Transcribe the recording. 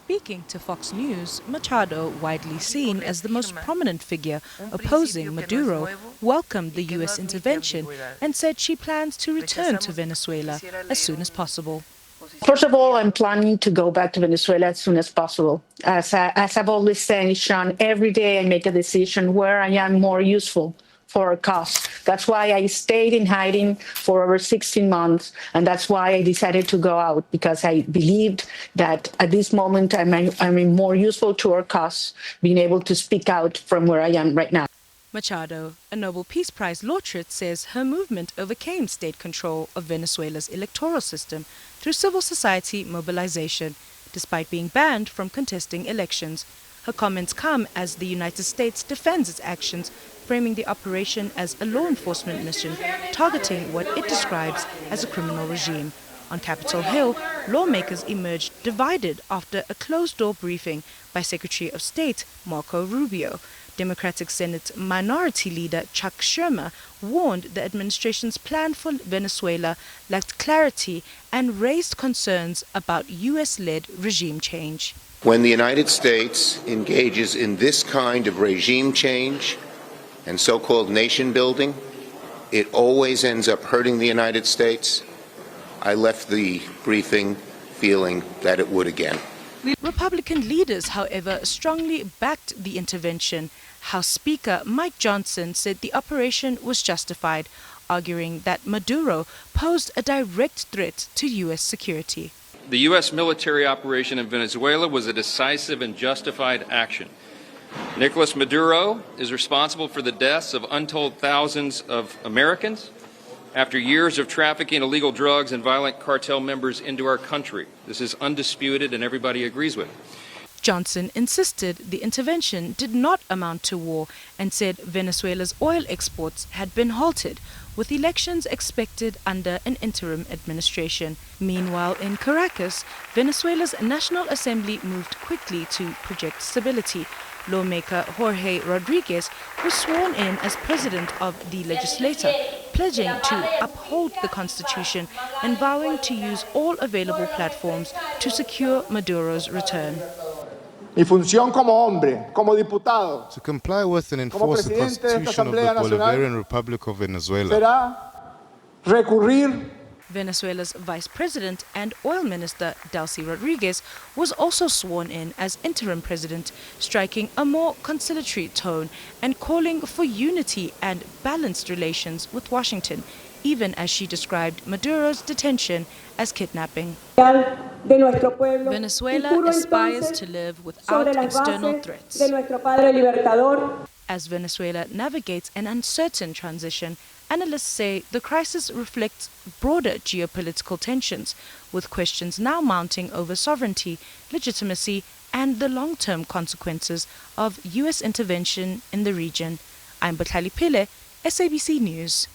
Speaking to Fox News, Machado, widely seen as the most prominent figure opposing Maduro, welcomed the U.S. intervention and said she plans to return to Venezuela as soon as possible. First of all, I'm planning to go back to Venezuela as soon as possible. As I've always said, Sean, every day I make a decision where I am more useful for a cause. That's why I stayed in hiding for over 16 months, and that's why I decided to go out, because I believed that at this moment I'm more useful to our cause, being able to speak out from where I am right now. Machado, a Nobel Peace Prize laureate, says her movement overcame state control of Venezuela's electoral system through civil society mobilization, despite being banned from contesting elections. Her comments come as the United States defends its actions, framing the operation as a law enforcement mission targeting what it describes as a criminal regime. On Capitol Hill, lawmakers emerged divided after a closed-door briefing by Secretary of State Marco Rubio. Democratic Senate Minority Leader Chuck Schumer warned the administration's plan for Venezuela lacked clarity and raised concerns about U.S.-led regime change. When the United States engages in this kind of regime change and so-called nation building, it always ends up hurting the United States. I left the briefing feeling that it would again. Republican leaders, however, strongly backed the intervention. House Speaker Mike Johnson said the operation was justified, arguing that Maduro posed a direct threat to U.S. security. The U.S. military operation in Venezuela was a decisive and justified action. Nicolas Maduro is responsible for the deaths of untold thousands of Americans after years of trafficking illegal drugs and violent cartel members into our country. This is undisputed and everybody agrees with it. Johnson insisted the intervention did not amount to war and said Venezuela's oil exports had been halted, with elections expected under an interim administration. Meanwhile, in Caracas, Venezuela's National Assembly moved quickly to project stability. Lawmaker Jorge Rodriguez was sworn in as president of the legislature, pledging to uphold the constitution and vowing to use all available platforms to secure Maduro's return. Mi función como hombre, como diputado, to comply with and enforce the Constitution of the Bolivarian Republic of Venezuela, será recurrir. Venezuela's Vice President and Oil Minister Delcy Rodriguez was also sworn in as interim president, striking a more conciliatory tone and calling for unity and balanced relations with Washington, even as she described Maduro's detention as kidnapping. Venezuela aspires to live without external threats. As Venezuela navigates an uncertain transition, analysts say the crisis reflects broader geopolitical tensions, with questions now mounting over sovereignty, legitimacy, and the long-term consequences of U.S. intervention in the region. I'm Batlali Pile, SABC News.